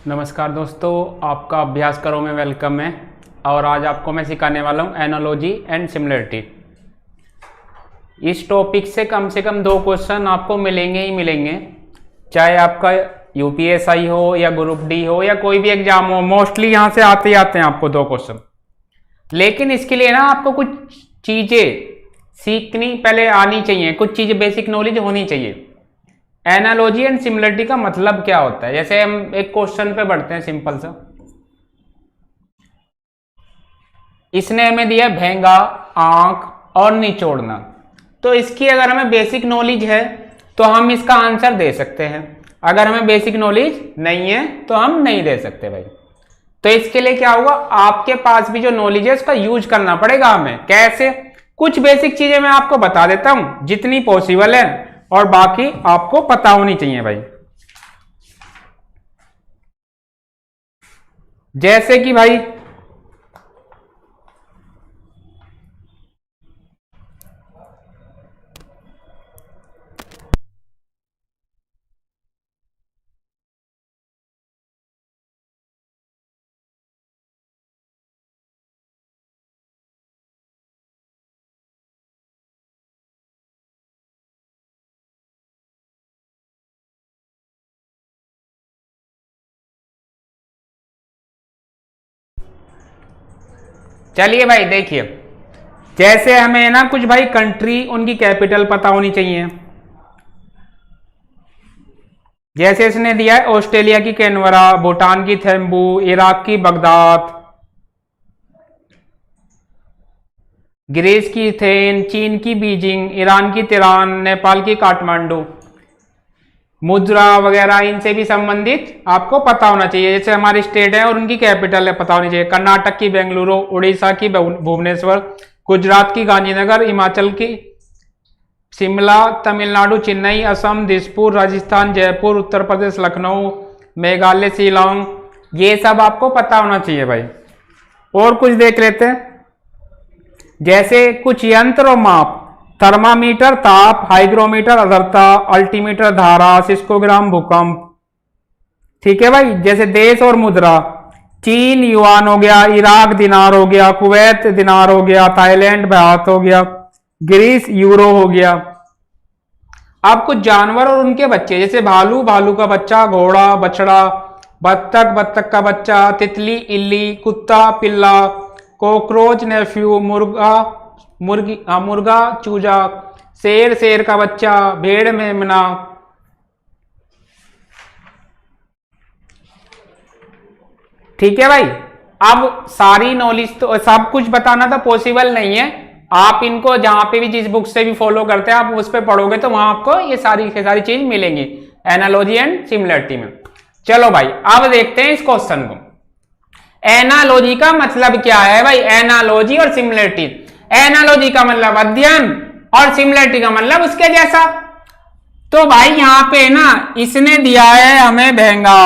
नमस्कार दोस्तों, आपका अभ्यास करो में वेलकम है। और आज आपको मैं सिखाने वाला हूँ एनालॉजी एंड सिमिलरिटी। इस टॉपिक से कम 2 क्वेश्चन आपको मिलेंगे ही मिलेंगे, चाहे आपका यूपीएसआई हो या ग्रुप डी हो या कोई भी एग्जाम हो। मोस्टली यहाँ से आते ही आते हैं आपको 2 क्वेश्चन। लेकिन इसके लिए ना आपको कुछ चीज़ें सीखनी पहले आनी चाहिए, कुछ चीज़ें बेसिक नॉलेज होनी चाहिए। एनालॉजी एंड सिमिलरिटी का मतलब क्या होता है, जैसे हम एक क्वेश्चन पे बढ़ते हैं सिंपल सा। इसने हमें दिया भेंगा, आंख और निचोड़ना। तो इसकी अगर हमें बेसिक नॉलेज है तो हम इसका आंसर दे सकते हैं, अगर हमें बेसिक नॉलेज नहीं है तो हम नहीं दे सकते भाई। तो इसके लिए क्या होगा, आपके पास भी जो नॉलेज है उसका यूज करना पड़ेगा हमें। कैसे? कुछ बेसिक चीजें मैं आपको बता देता हूं जितनी पॉसिबल है, और बाकी आपको पता होनी चाहिए भाई। जैसे कि भाई चलिए भाई देखिए, जैसे हमें ना कुछ भाई कंट्री उनकी कैपिटल पता होनी चाहिए। जैसे इसने दिया है ऑस्ट्रेलिया की कैनबरा, भूटान की थेम्बू, इराक की बगदाद, ग्रीस की एथेन, चीन की बीजिंग, ईरान की तेहरान, नेपाल की काठमांडू। मुद्रा वगैरह इनसे भी संबंधित आपको पता होना चाहिए। जैसे हमारी स्टेट है और उनकी कैपिटल है पता होनी चाहिए। कर्नाटक की बेंगलुरु, उड़ीसा की भुवनेश्वर, गुजरात की गांधीनगर, हिमाचल की शिमला, तमिलनाडु चेन्नई, असम दिसपुर, राजस्थान जयपुर, उत्तर प्रदेश लखनऊ, मेघालय शिलोंग। ये सब आपको पता होना चाहिए भाई। और कुछ देख लेते हैं, जैसे कुछ यंत्र और माप। थर्मामीटर ताप, हाइग्रोमीटर आर्द्रता, अल्टीमीटर धारा, सिस्कोग्राम भूकंप। ठीक है भाई। जैसे देश और मुद्रा, चीन युआन हो गया, इराक दिनार हो गया, कुवैत दिनार हो गया, थाईलैंड बात हो गया, ग्रीस यूरो हो गया। अब कुछ जानवर और उनके बच्चे, जैसे भालू, भालू का बच्चा, घोड़ा, बछड़ा, बत्तख, बत्तख का बच्चा, तितली, इल्ली, कुत्ता, पिल्ला, कॉकरोच, नेफ्यू, मुर्गा, मुर्गी, मुर्गा, चूजा, शेर, शेर का बच्चा, भेड़, मेमना। ठीक है भाई। अब सारी नॉलेज तो सब कुछ बताना तो पॉसिबल नहीं है। आप इनको जहां पे भी जिस बुक से भी फॉलो करते हैं आप उस पर पढ़ोगे तो वहां आपको ये सारी चीज मिलेंगी एनालॉजी एंड सिमिलरिटी में। चलो भाई अब देखते हैं इस क्वेश्चन को। एनालॉजी का मतलब क्या है भाई? एनालॉजी और सिमिलरिटी। एनालॉजी का मतलब अध्ययन और सिमिलरिटी का मतलब उसके जैसा। तो भाई यहां पे ना इसने दिया है हमें भेंगा,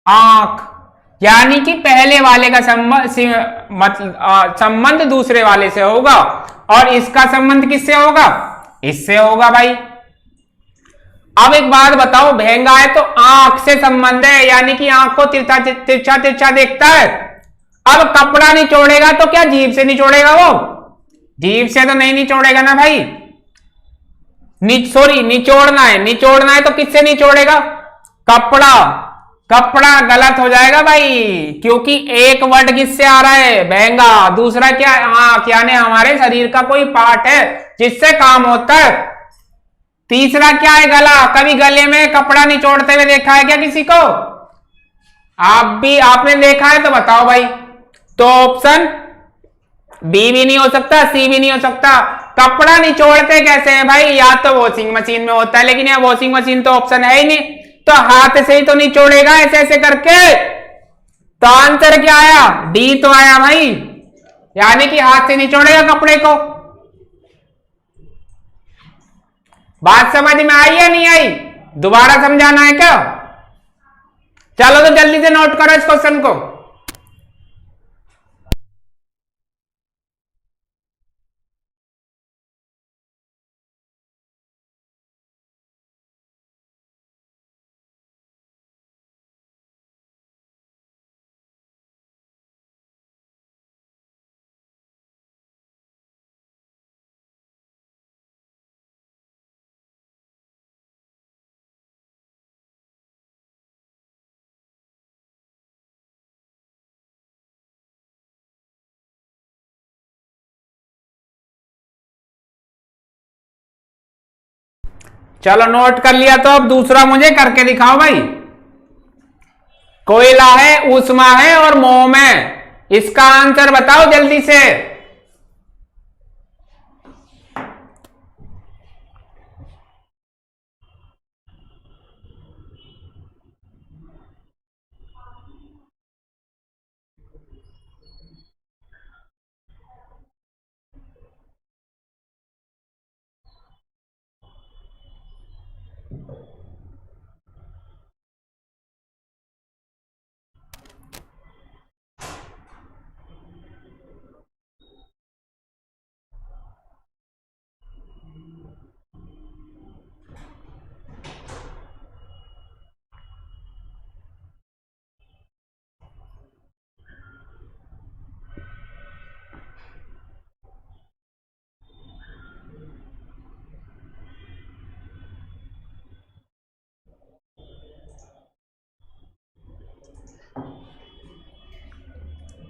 आंख, यानी कि पहले वाले का संबंध दूसरे वाले से होगा और इसका संबंध किससे होगा? इससे होगा भाई। अब एक बात बताओ, भेंगा है तो आंख से संबंध है, यानी कि आंख को तिरछा तिरछा तिरछा देखता है। अब कपड़ा निचोड़ेगा तो क्या जीभ से निचोड़ेगा? वो जीभ से तो नहीं निचोड़ेगा ना भाई। सॉरी, निचोड़ना है तो किससे निचोड़ेगा? कपड़ा। कपड़ा गलत हो जाएगा भाई, क्योंकि एक वर्ड किससे आ रहा है? भेंगा। दूसरा क्या? आंख, यानी हमारे शरीर का कोई पार्ट है जिससे काम होता है। तीसरा क्या है? गला। कभी गले में कपड़ा निचोड़ते हुए देखा है क्या किसी को? आपने देखा है तो बताओ भाई। तो ऑप्शन बी भी नहीं हो सकता, सी भी नहीं हो सकता। कपड़ा निचोड़ते कैसे हैं भाई? या तो वॉशिंग मशीन में होता है, लेकिन यह वॉशिंग मशीन तो ऑप्शन है ही नहीं, तो हाथ से ही तो निचोड़ेगा ऐसे ऐसे करके। तो आंसर क्या आया? डी तो आया भाई, यानी कि हाथ से निचोड़ेगा कपड़े को। बात समझ में आई या नहीं आई? दोबारा समझाना है क्या? चलो तो जल्दी से नोट करो इस क्वेश्चन को। चलो नोट कर लिया, तो अब दूसरा मुझे करके दिखाओ भाई। कोयला है, ऊष्मा है और मोम है, इसका आंसर बताओ जल्दी से।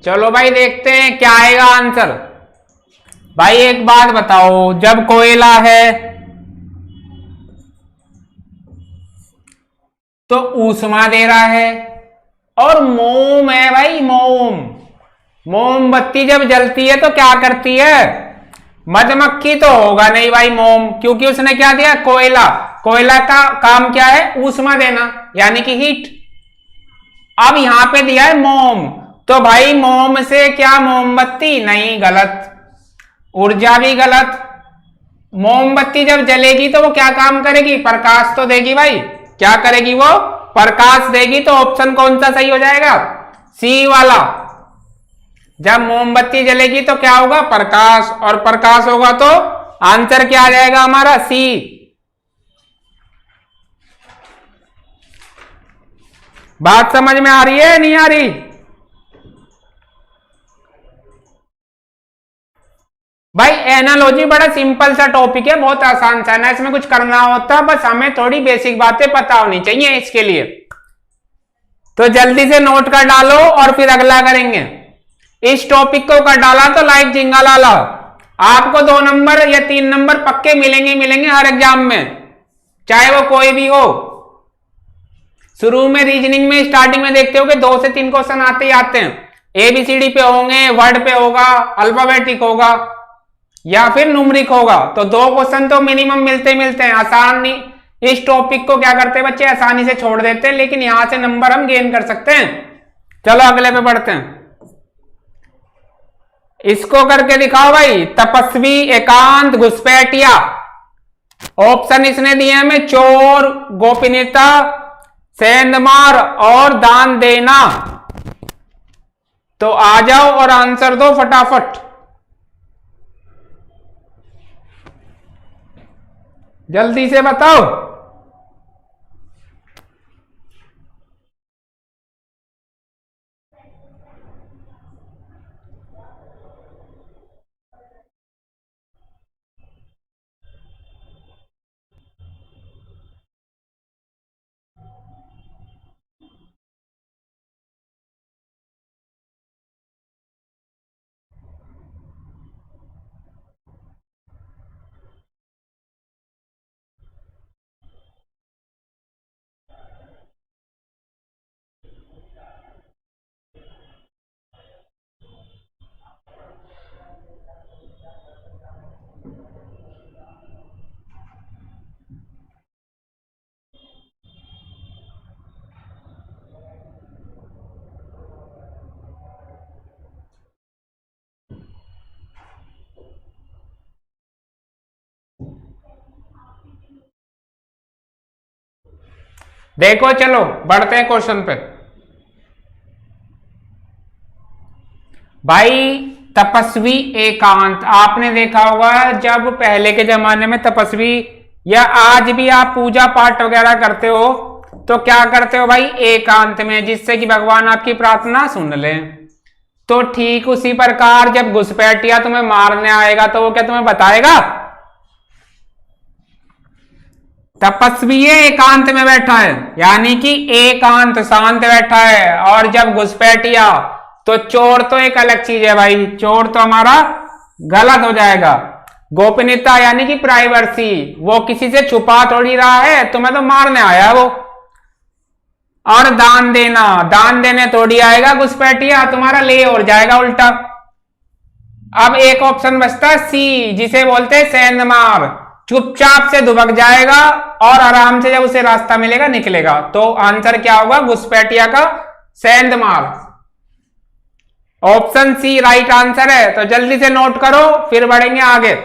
चलो भाई देखते हैं क्या आएगा आंसर। भाई एक बात बताओ, जब कोयला है तो ऊष्मा दे रहा है, और मोम है भाई, मोम, मोमबत्ती जब जलती है तो क्या करती है? मधुमक्खी तो होगा नहीं भाई मोम, क्योंकि उसने क्या दिया? कोयला। कोयला का काम क्या है? ऊष्मा देना, यानी कि हीट। अब यहां पे दिया है मोम, तो भाई मोम से क्या मोमबत्ती? नहीं, गलत। ऊर्जा भी गलत। मोमबत्ती जब जलेगी तो वो क्या काम करेगी? प्रकाश तो देगी भाई। क्या करेगी वो? प्रकाश देगी। तो ऑप्शन कौन सा सही हो जाएगा? सी वाला। जब मोमबत्ती जलेगी तो क्या होगा? प्रकाश, और प्रकाश होगा तो आंसर क्या आ जाएगा हमारा? सी। बात समझ में आ रही है नहीं आ रही? भाई एनालॉजी बड़ा सिंपल सा टॉपिक है, बहुत आसान सा ना इसमें कुछ करना होता, बस हमें थोड़ी बेसिक बातें पता होनी चाहिए इसके लिए। तो जल्दी से नोट कर डालो और फिर अगला करेंगे। इस टॉपिक को कर डाला तो लाइक जिंगा लाला। आपको 2 नंबर या 3 नंबर पक्के मिलेंगे हर एग्जाम में, चाहे वो कोई भी हो। शुरू में रीजनिंग में स्टार्टिंग में देखते हो कि 2 से 3 क्वेश्चन आते ही आते हैं। ABCD पे होंगे, वर्ड पे होगा, अल्फाबेटिक होगा या फिर न्यूमरिक होगा, तो 2 क्वेश्चन तो मिनिमम मिलते हैं। आसानी इस टॉपिक को क्या करते हैं बच्चे? आसानी से छोड़ देते हैं, लेकिन यहां से नंबर हम गेन कर सकते हैं। चलो अगले पे बढ़ते हैं। इसको करके दिखाओ भाई। तपस्वी, एकांत, घुसपैठिया। ऑप्शन इसने दिए हमें: चोर, गोपनीयता, सेंधमार और दान देना। तो आ जाओ और आंसर दो फटाफट, जल्दी से बताओ। देखो चलो बढ़ते हैं क्वेश्चन पे। भाई तपस्वी, एकांत, आपने देखा होगा जब पहले के जमाने में तपस्वी, या आज भी आप पूजा पाठ वगैरह करते हो तो क्या करते हो भाई? एकांत में, जिससे कि भगवान आपकी प्रार्थना सुन ले। तो ठीक उसी प्रकार जब घुसपैठिया तुम्हें मारने आएगा तो वो क्या तुम्हें बताएगा? तपस्वी एकांत में बैठा है, यानी कि एकांत, शांत बैठा है। और जब घुसपैठिया, तो चोर तो एक अलग चीज है भाई, चोर तो हमारा गलत हो जाएगा। गोपनीयता यानी कि प्राइवेसी, वो किसी से छुपा थोड़ी रहा है, तुम्हें तो मारने आया वो। और दान देना, दान देने थोड़ी आएगा घुसपैठिया, तुम्हारा ले और जाएगा उल्टा। अब एक ऑप्शन बचता है सी, जिसे बोलते हैं सेंध मार, चुपचाप से दुबक जाएगा और आराम से जब उसे रास्ता मिलेगा निकलेगा। तो आंसर क्या होगा घुसपैठिया का? सेंध मार। ऑप्शन सी राइट आंसर है। तो जल्दी से नोट करो, फिर बढ़ेंगे आगे।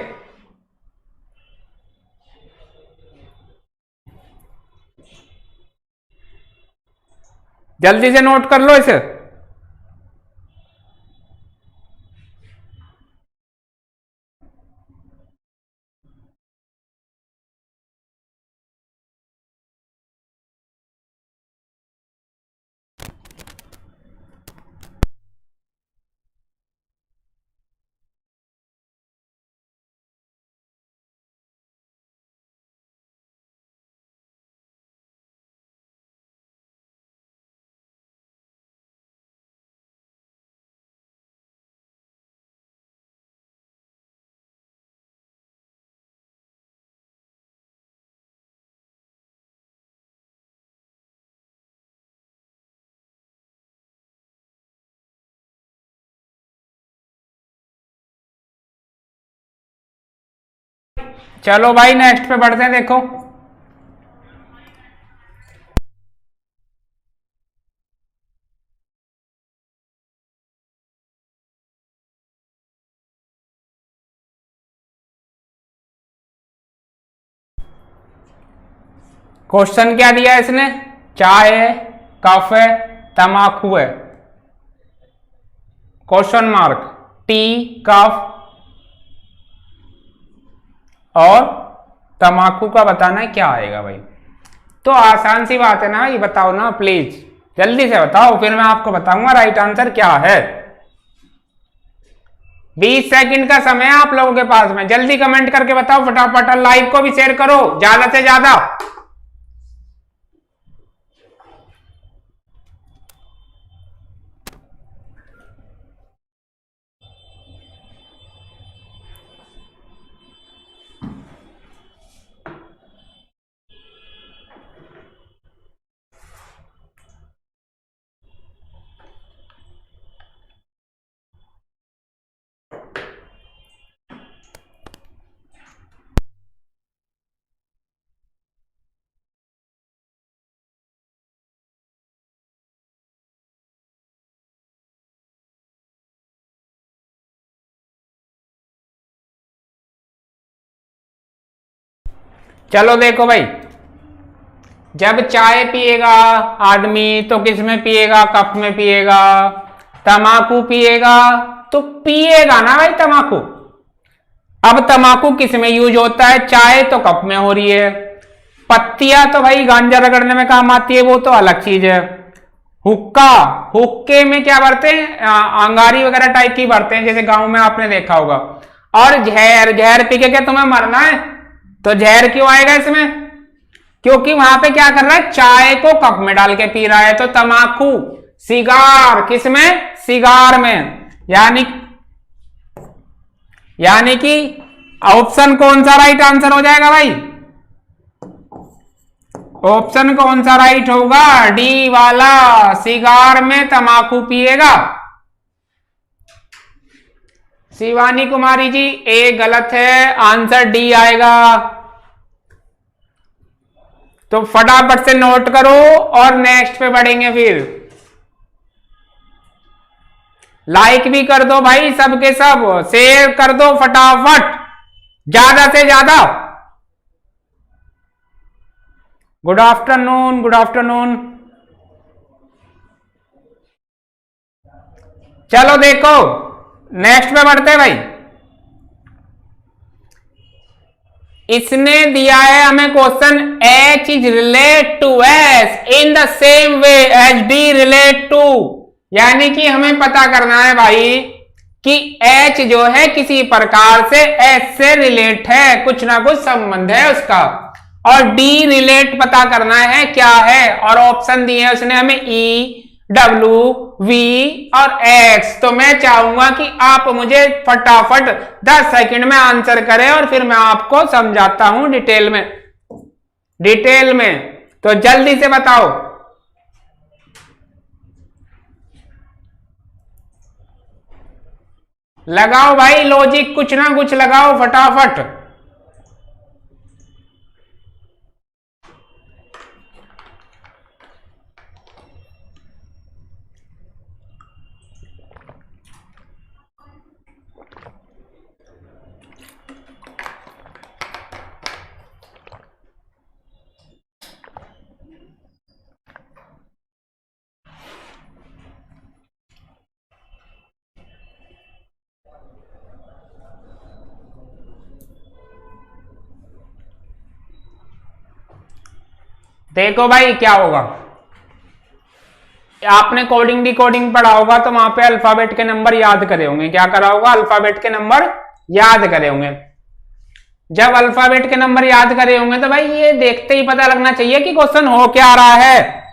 जल्दी से नोट कर लो इसे। चलो भाई नेक्स्ट पे बढ़ते हैं। देखो क्वेश्चन क्या दिया है इसने? चाय है, कफ है, तमाकू है, क्वेश्चन मार्क, टी, कफ और तमाकू का बताना है क्या आएगा भाई। तो आसान सी बात है ना, ये बताओ ना प्लीज, जल्दी से बताओ, फिर मैं आपको बताऊंगा राइट आंसर क्या है। 20 सेकंड का समय है आप लोगों के पास में, जल्दी कमेंट करके बताओ फटाफट। लाइव को भी शेयर करो ज्यादा से ज्यादा। चलो देखो भाई, जब चाय पिएगा आदमी तो किस में पिएगा? कप में पिएगा। तमाकू पिएगा तो पिएगा ना भाई तमाकू। अब तमाकू किस में यूज होता है? चाय तो कप में हो रही है, पत्तियां तो भाई गांजा रगड़ने में काम आती है, वो तो अलग चीज है। हुक्का, हुक्के में क्या भरते हैं? अंगारी वगैरह टाइप की भरते हैं, जैसे गांव में आपने देखा होगा। और जहर, जहर पी के क्या तुम्हें मरना है? तो जहर क्यों आएगा इसमें? क्योंकि वहां पे क्या कर रहा है? चाय को कप में डाल के पी रहा है। तो तमाकू, सिगार, किसमें? सिगार में। यानी कि ऑप्शन कौन सा राइट आंसर हो जाएगा भाई? ऑप्शन कौन सा राइट होगा? डी वाला, सिगार में तमाकू पिएगा। शिवानी कुमारी जी ए गलत है, आंसर डी आएगा। तो फटाफट से नोट करो और नेक्स्ट पे बढ़ेंगे। फिर लाइक भी कर दो भाई, सबके सब शेयर कर दो फटाफट, ज्यादा से ज्यादा। Good afternoon, good afternoon. चलो देखो नेक्स्ट पे बढ़ते हैं भाई। इसने दिया है हमें question, H is relate to S in the same way as D relate to. यानी कि हमें पता करना है भाई कि H जो है किसी प्रकार से S से रिलेट है, कुछ ना कुछ संबंध है उसका। और D रिलेट पता करना है क्या है, और ऑप्शन दिए हैं उसने हमें E, W, V और X। तो मैं चाहूंगा कि आप मुझे फटाफट 10 सेकंड में आंसर करें और फिर मैं आपको समझाता हूं डिटेल में। तो जल्दी से बताओ। लगाओ भाई लॉजिक, कुछ ना कुछ लगाओ फटाफट। देखो भाई क्या होगा, आपने कोडिंग डिकोडिंग पढ़ा होगा तो वहां पे अल्फाबेट के नंबर याद करे होंगे। क्या करा होगा? अल्फाबेट के नंबर याद करे होंगे। जब अल्फाबेट के नंबर याद करे होंगे तो भाई ये देखते ही पता लगना चाहिए कि क्वेश्चन हो क्या रहा है।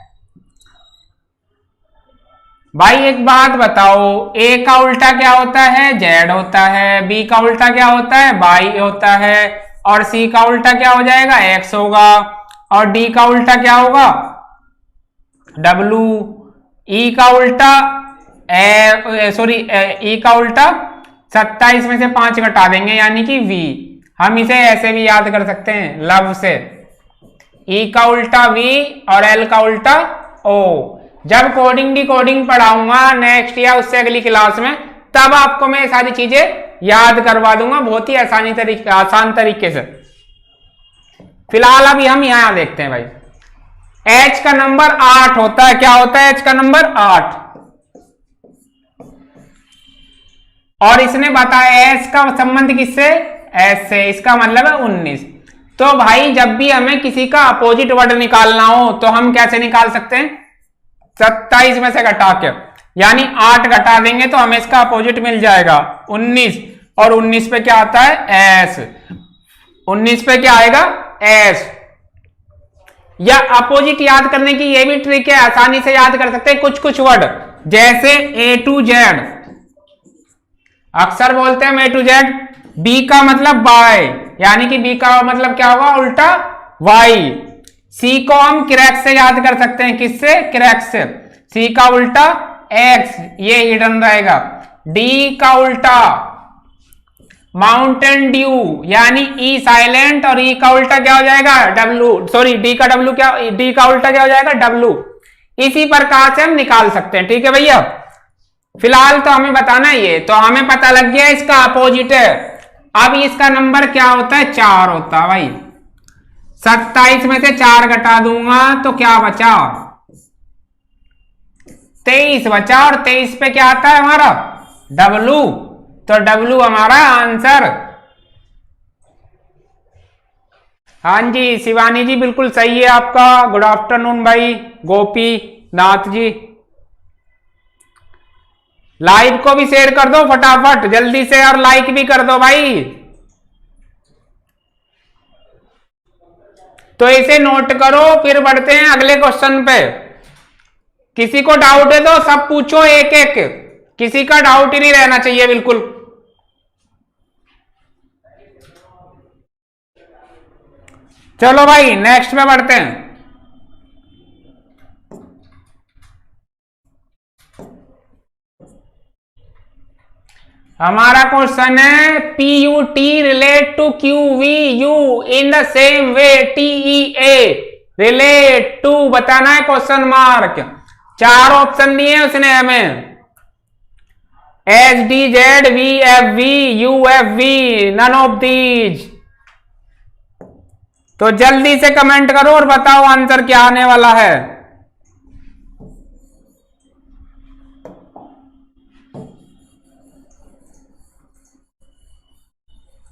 भाई एक बात बताओ, ए का उल्टा क्या होता है? जेड होता है। बी का उल्टा क्या होता है? वाई होता है। और सी का उल्टा क्या हो जाएगा? एक्स होगा। और डी का उल्टा क्या होगा? डब्लू। ई का उल्टा ई का उल्टा 27 में से 5 घटा देंगे यानी कि वी। हम इसे ऐसे भी याद कर सकते हैं लव से, ई का उल्टा वी और एल का उल्टा ओ। जब कोडिंग डिकोडिंग पढ़ाऊंगा नेक्स्ट या उससे अगली क्लास में, तब आपको मैं सारी चीजें याद करवा दूंगा बहुत ही आसान तरीके से। फिलहाल अभी हम यहां देखते हैं भाई, एच का नंबर 8 होता है। क्या होता है एच का नंबर? 8। और इसने बताया एस का संबंध किससे? एस से। इसका मतलब है 19। तो भाई जब भी हमें किसी का अपोजिट वर्ड निकालना हो तो हम कैसे निकाल सकते हैं? 27 में से घटा के, यानी 8 घटा देंगे तो हमें इसका अपोजिट मिल जाएगा 19। और 19 पे क्या आता है? एस। 19 पे क्या आएगा? एस। या अपोजिट याद करने की ये भी ट्रिक है, आसानी से याद कर सकते हैं कुछ कुछ वर्ड, जैसे ए टू जेड। अक्सर बोलते हैं ए टू जेड। बी का मतलब बाय, यानी कि बी का मतलब क्या होगा? उल्टा वाई। सी को हम क्रैक से याद कर सकते हैं। किससे? क्रैक से। सी का उल्टा एक्स, ये हिडन रहेगा। डी का उल्टा माउंटेन ड्यू, यानी ई साइलेंट। और ई का उल्टा क्या हो जाएगा? डब्लू। सॉरी, डी का डब्लू क्या, डी का उल्टा क्या हो जाएगा? डब्लू। इसी प्रकार से हम निकाल सकते हैं। ठीक है भैया, फिलहाल तो हमें बताना है ये, तो हमें पता लग गया इसका अपोजिट है। अब इसका नंबर क्या होता है? 4 होता है भाई। 27 में से 4 घटा दूंगा तो क्या बचा? 23 बचा। और 23 पे क्या आता है हमारा? डब्लू। तो डब्लू हमारा आंसर। हाँ जी शिवानी जी, बिल्कुल सही है आपका। गुड आफ्टरनून भाई गोपी नाथ जी। लाइव को भी शेयर कर दो फटाफट जल्दी से, और लाइक भी कर दो भाई। तो इसे नोट करो, फिर बढ़ते हैं अगले क्वेश्चन पे। किसी को डाउट है तो सब पूछो एक एक, किसी का डाउट ही नहीं रहना चाहिए बिल्कुल। चलो भाई नेक्स्ट में बढ़ते हैं। हमारा क्वेश्चन है P U T relate to Q V U in the same way T E A relate to, बताना है क्वेश्चन मार्क। 4 ऑप्शन दिए उसने हमें, H D Z V F V U F V, none of these. तो जल्दी से comment करो और बताओ आंसर क्या आने वाला है।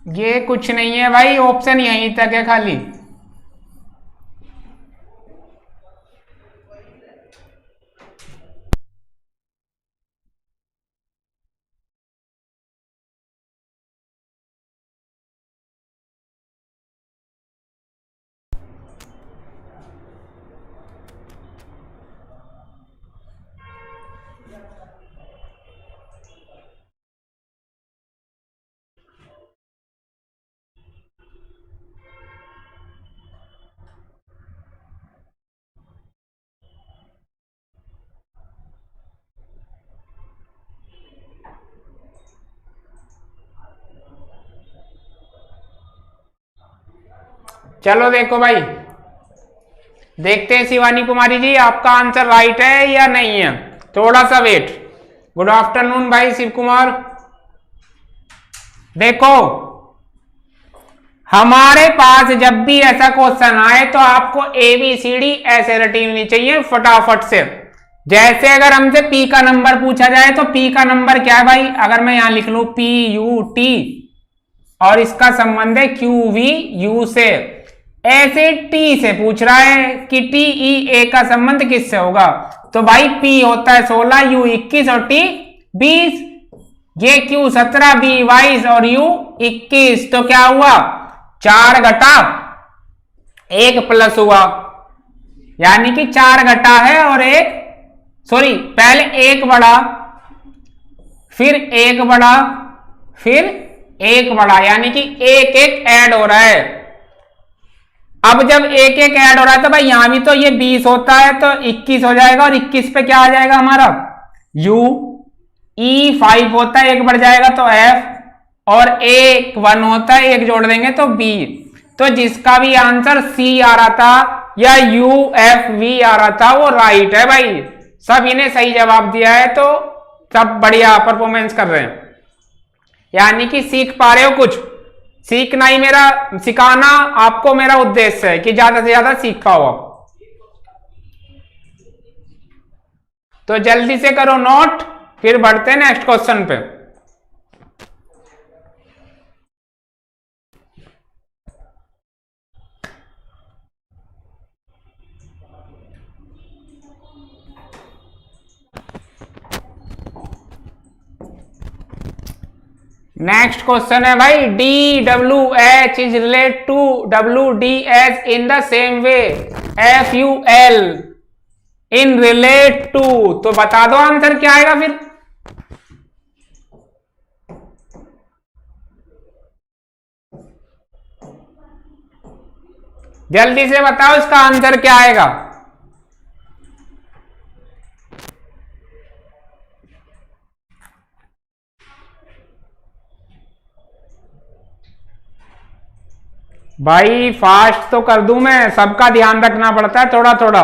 ये कुछ नहीं है भाई, ऑप्शन यहीं तक है खाली। चलो देखो भाई, देखते हैं शिवानी कुमारी जी आपका आंसर राइट है या नहीं है, थोड़ा सा वेट। गुड आफ्टरनून भाई शिव कुमार। देखो हमारे पास जब भी ऐसा क्वेश्चन आए तो आपको ABCD ऐसे रटी होनी चाहिए फटाफट से। जैसे अगर हमसे P का नंबर पूछा जाए तो P का नंबर क्या है भाई, अगर मैं यहां लिख लू PUT और इसका संबंध है QVU से, ऐसे T से पूछ रहा है कि TEA का संबंध किससे होगा, तो भाई P होता है 16, U 21 और T 20, ये Q 17, B 22 और U 21, तो क्या हुआ 4 घटा 1 प्लस हुआ, यानी कि 4 घटा है और पहले 1 बढ़ा, फिर 1 बढ़ा, फिर 1 बढ़ा, यानी कि 1 1 ऐड हो रहा है। अब जब 1 1 ऐड हो रहा है तो भाई यहां भी तो ये 20 होता है तो 21 हो जाएगा, और 21 पे क्या आ जाएगा हमारा U, E 5 होता है 1 बढ़ जाएगा तो F, और A 1 होता है 1 जोड़ देंगे तो B। तो जिसका भी आंसर C आ रहा था या UFV आ रहा था वो राइट है भाई, सब इन्हें सही जवाब दिया है, तो सब बढ़िया परफॉर्मेंस कर रहे हैं, यानी कि सीख पा रहे हो कुछ। सीखना ही मेरा, सिखाना आपको मेरा उद्देश्य है कि ज्यादा से ज्यादा सीख पाओ आप। तो जल्दी से करो नोट, फिर बढ़ते हैं नेक्स्ट क्वेश्चन पे। नेक्स्ट क्वेश्चन है भाई, DWH is relate to WDH in the same way FUL in relate to, तो बता दो आंसर क्या आएगा फिर। जल्दी से बताओ इसका आंसर क्या आएगा। भाई फास्ट तो कर दूं मैं, सबका ध्यान रखना पड़ता है थोड़ा थोड़ा।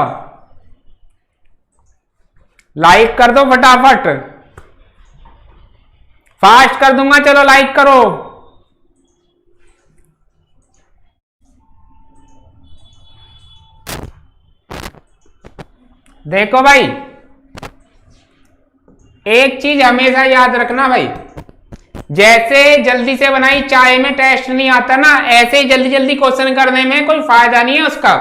लाइक कर दो फटाफट, फास्ट कर दूंगा, चलो लाइक करो। देखो भाई एक चीज हमेशा याद रखना भाई, जैसे जल्दी से बनाई चाय में टेस्ट नहीं आता ना, ऐसे ही जल्दी जल्दी क्वेश्चन करने में कोई फायदा नहीं है उसका,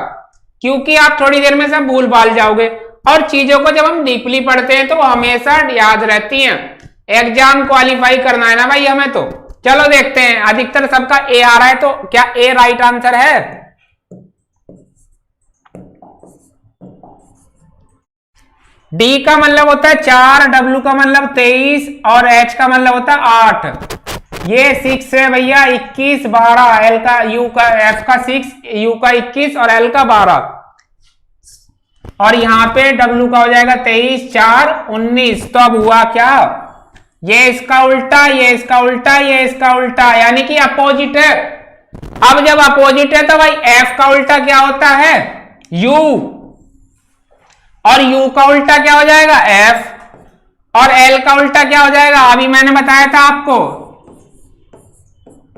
क्योंकि आप थोड़ी देर में सब भूल भाल जाओगे, और चीजों को जब हम डीपली पढ़ते हैं तो वो हमेशा याद रहती हैं। एग्जाम क्वालिफाई करना है ना भाई हमें, तो चलो देखते हैं। अधिकतर सबका A आ रहा है, तो क्या A राइट आंसर है? D का मतलब होता है 4, W का मतलब 23 और H का मतलब होता है 8। ये 6 है भैया, 21 12, L का U का F का 6, U का 21 और L का 12, और यहां पे W का हो जाएगा 23 4 19। तो अब हुआ क्या, ये इसका उल्टा, ये इसका उल्टा, ये इसका उल्टा, यानी कि अपोजिट है। अब जब अपोजिट है तो भाई F का उल्टा क्या होता है U, और U का उल्टा क्या हो जाएगा F, और L का उल्टा क्या हो जाएगा, अभी मैंने बताया था आपको,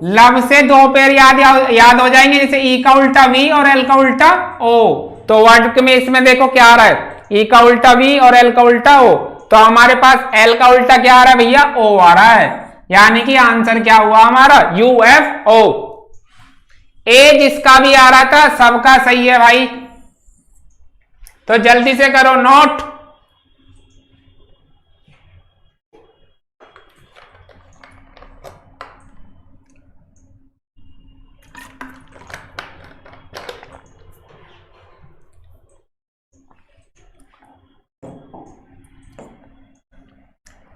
लब से 2 पेयर याद हो जाएंगे, जैसे E का उल्टा V और L का उल्टा O। तो वर्ड में इसमें देखो क्या आ रहा है, E का उल्टा V और L का उल्टा O, तो हमारे पास L का उल्टा क्या आ रहा है भैया O आ रहा है, यानी कि आंसर क्या हुआ हमारा UFO। A जिसका भी आ रहा था सबका सही है भाई, तो जल्दी से करो नोट।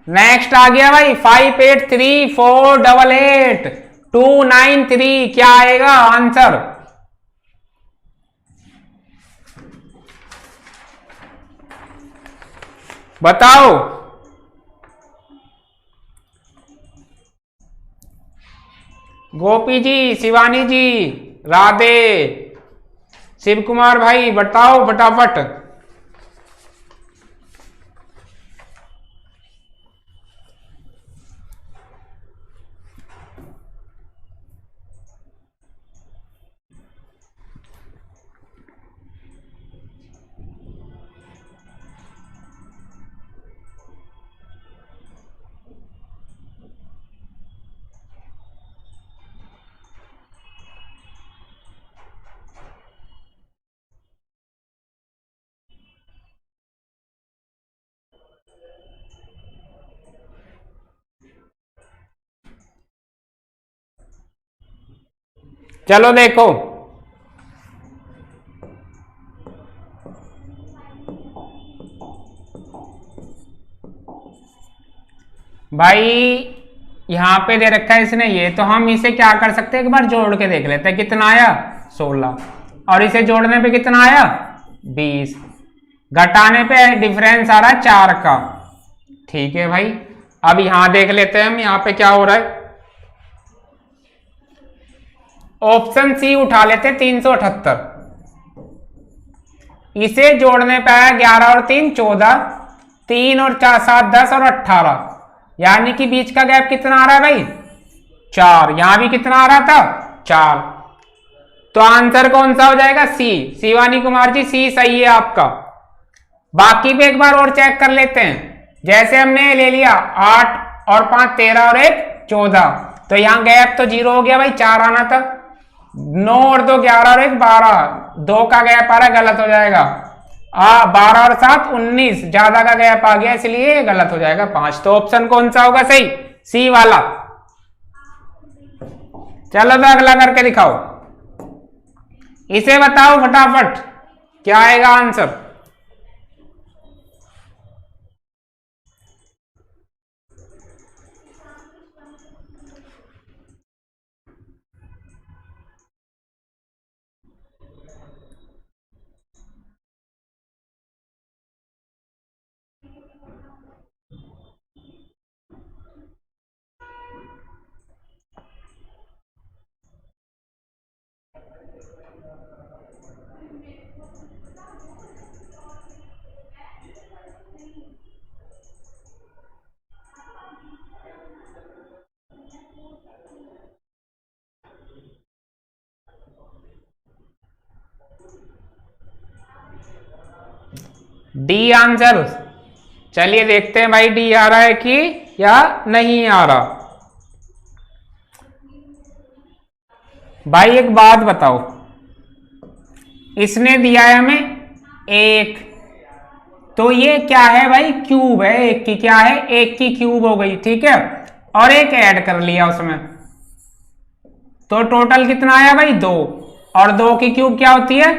नेक्स्ट आ गया भाई 583488 क्या आएगा आंसर? बताओ। गोपी जी, शिवानी जी, राधे, शिव कुमार भाई बताओ फटाफट। चलो देखो, भाई यहां पे दे रखा है इसने ये, तो हम इसे क्या कर सकते हैं, एक बार जोड़ के देख लेते हैं कितना आया 16, और इसे जोड़ने पे कितना आया 20, घटाने पे डिफरेंस आ रहा है 4 का। ठीक है भाई, अब यहां देख लेते हैं हम यहाँ पे क्या हो रहा है। ऑप्शन सी उठा लेते 378, इसे जोड़ने पे आया 11 और 3 14, 3 और 4 7 10 और 18, यानी कि बीच का गैप कितना आ रहा है भाई 4। यहां भी कितना आ रहा था 4, तो आंसर कौन सा हो जाएगा सी। शिवानी कुमार जी सी सही है आपका। बाकी पे एक बार और चेक कर लेते हैं। जैसे हमने ले लिया 8 और 5 13 और 1 14, तो यहां गैप तो 0 हो गया भाई, 4 आना था। 9 और 2 11 और 1 12, 2 का गैप आ रहा है, गलत हो जाएगा। 12 और 7 19, ज्यादा का गैप आ गया इसलिए गलत हो जाएगा 5। तो ऑप्शन कौन सा होगा सही, सी वाला। चलो तो अगला करके दिखाओ, इसे बताओ फटाफट क्या आएगा आंसर। D answer. चलिए देखते हैं भाई डी आ रहा है कि या नहीं आ रहा। भाई एक बात बताओ, इसने दिया है हमें 1, तो ये क्या है भाई क्यूब है, एक की क्या है, एक की क्यूब हो गई, ठीक है, और एक ऐड कर लिया उसमें, तो टोटल कितना आया भाई 2, और 2 की क्यूब क्या होती है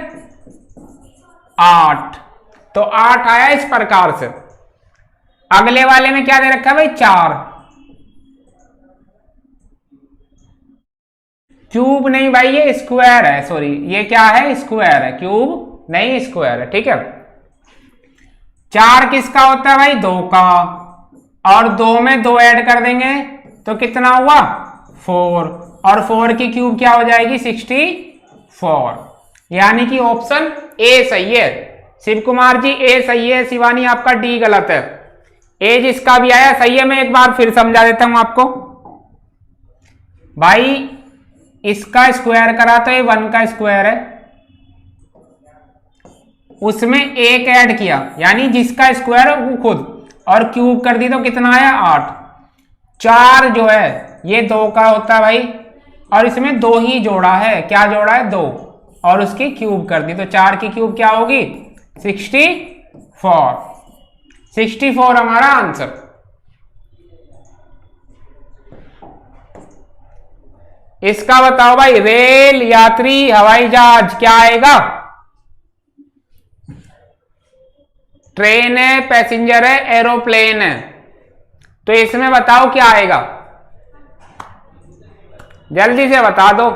8, तो 8 आया इस प्रकार से। अगले वाले में क्या दे रखा है भाई 4, क्यूब नहीं भाई ये स्क्वायर है, सॉरी ये क्या है स्क्वायर है, क्यूब नहीं स्क्वायर है, ठीक है। 4 किसका होता है भाई 2 का, और 2 में 2 ऐड कर देंगे तो कितना हुआ 4, और 4 की क्यूब क्या हो जाएगी 64, यानी कि ऑप्शन ए सही है। शिव कुमार जी ए सही है, शिवानी आपका डी गलत है। ए जिसका भी आया सही है। मैं एक बार फिर समझा देता हूं आपको भाई, इसका स्क्वायर करा तो ये 1 का स्क्वायर है, उसमें 1 ऐड किया यानी जिसका स्क्वायर है वो खुद, और क्यूब कर दी तो कितना आया 8। 4 जो है ये 2 का होता है भाई, और इसमें 2 ही जोड़ा है, क्या जोड़ा है 2, और उसकी क्यूब कर दी तो 4 की क्यूब क्या होगी 64। 64 हमारा आंसर। इसका बताओ भाई रेल यात्री हवाई जहाज क्या आएगा, ट्रेन है पैसेंजर है एरोप्लेन है, तो इसमें बताओ क्या आएगा, जल्दी से बता दो।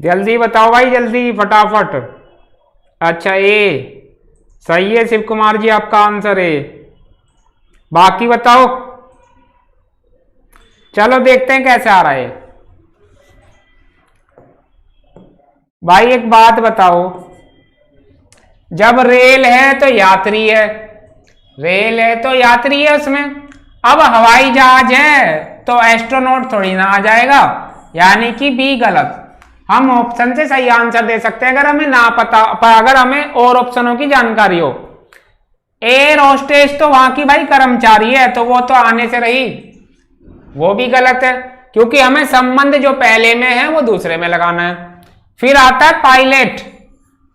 जल्दी बताओ भाई, जल्दी फटाफट। अच्छा ए सही है शिव कुमार जी, आपका आंसर है। बाकी बताओ, चलो देखते हैं कैसे आ रहा है। भाई एक बात बताओ, जब रेल है तो यात्री है, रेल है तो यात्री है उसमें। अब हवाई जहाज है तो एस्ट्रोनॉट थोड़ी ना आ जाएगा, यानी कि बी गलत। हम ऑप्शन से सही आंसर दे सकते हैं अगर हमें ना पता, अगर हमें और ऑप्शनों की जानकारी हो। एयर होस्टेस तो वहां की भाई कर्मचारी है, तो वो तो आने से रही, वो भी गलत है, क्योंकि हमें संबंध जो पहले में है वो दूसरे में लगाना है। फिर आता है पायलट,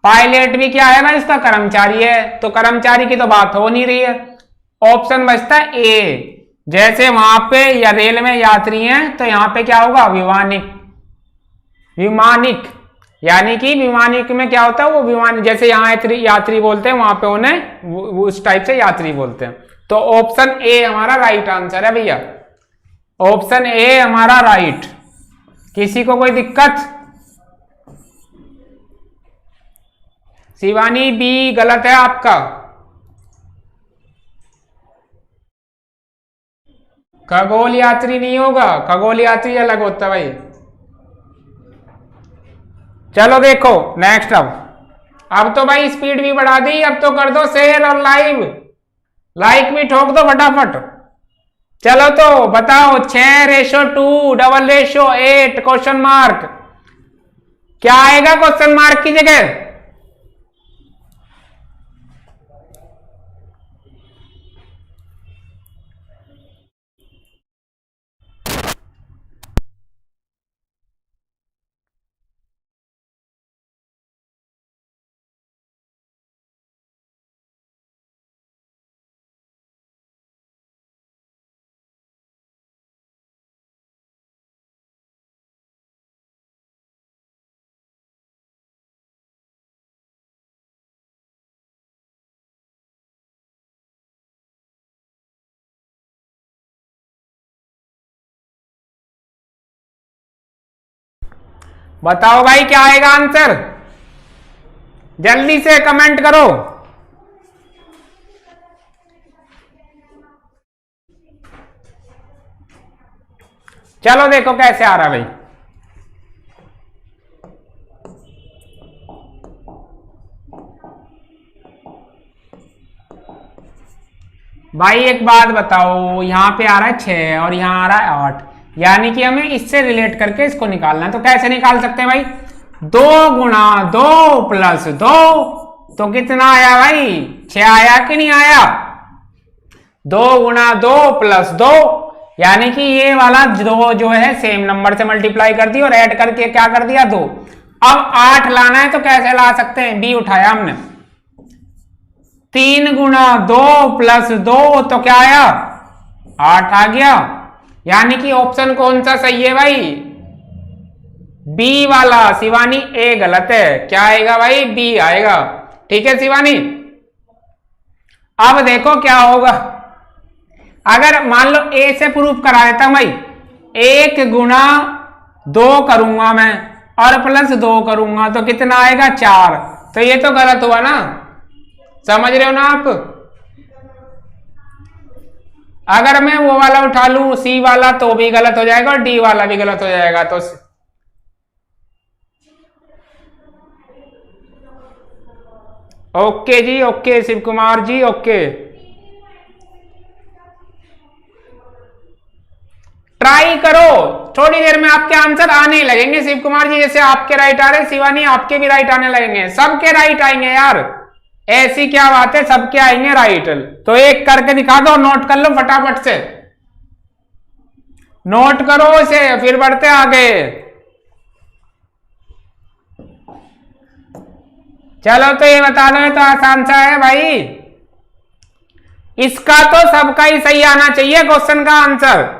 पायलट भी क्या है भाई, इसका कर्मचारी है, तो कर्मचारी की तो बात हो नहीं रही है। ऑप्शन बचता है ए, जैसे वहां पे या रेल में यात्री हैं तो यहां पे क्या होगा, विमानिक, विमानिक, यानी कि विमानिक में क्या होता है, वो विमान, जैसे यहाँ यात्री बोलते हैं वहां पे उन्हें उस टाइप से यात्री बोलते हैं। तो ऑप्शन ए हमारा राइट आंसर है भैया, ऑप्शन ए हमारा राइट। किसी को कोई दिक्कत? शिवानी बी गलत है आपका। खगोल यात्री नहीं होगा, खगोल यात्री अलग होता है भाई। चलो देखो नेक्स्ट। अब तो भाई स्पीड भी बढ़ा दी, अब तो कर दो शेयर और लाइव, लाइक भी ठोक दो फटाफट। चलो तो बताओ, 6:2, /8 क्वेश्चन मार्क, क्या आएगा क्वेश्चन मार्क की जगह? बताओ भाई क्या आएगा आंसर, जल्दी से कमेंट करो। चलो देखो कैसे आ रहा है भाई। भाई एक बात बताओ, यहां पे आ रहा है 6 और यहां आ रहा है 8, यानी कि हमें इससे रिलेट करके इसको निकालना है। तो कैसे निकाल सकते हैं भाई, 2 गुणा 2 प्लस 2, तो कितना आया भाई, 6 आया कि नहीं आया? 2 गुणा 2 प्लस 2, यानी कि ये वाला 2 जो है सेम नंबर से मल्टीप्लाई कर दी और ऐड करके क्या कर दिया, 2। अब 8 लाना है तो कैसे ला सकते हैं, बी उठाया हमने। 3 गुणा 2 प्लस 2, तो क्या आया, 8 आ गया। यानी कि ऑप्शन कौन सा सही है भाई, बी वाला। शिवानी ए गलत है, क्या आएगा भाई, बी आएगा। ठीक है शिवानी। अब देखो क्या होगा, अगर मान लो ए से प्रूफ करा देता हूं भाई, 1 गुणा 2 करूंगा मैं और प्लस 2 करूंगा तो कितना आएगा, 4। तो ये तो गलत हुआ ना, समझ रहे हो ना आप? अगर मैं वो वाला उठा लूं सी वाला तो भी गलत हो जाएगा और डी वाला भी गलत हो जाएगा। तो ओके जी, okay Shiv Kumar ji, okay. Try करो, थोड़ी देर में आपके आंसर आने लगेंगे शिव कुमार जी, जैसे आपके राइट आ रहे, शिवानी आपके भी राइट आने लगेंगे, सबके राइट आएंगे यार, ऐसी क्या बात है, सबके आएंगे राइट। तो एक करके दिखा दो, नोट कर लो फटाफट से, नोट करो इसे, फिर बढ़ते आगे। चलो तो ये बता लो, ये तो आसान सा है भाई, इसका तो सबका ही सही आना चाहिए क्वेश्चन का आंसर।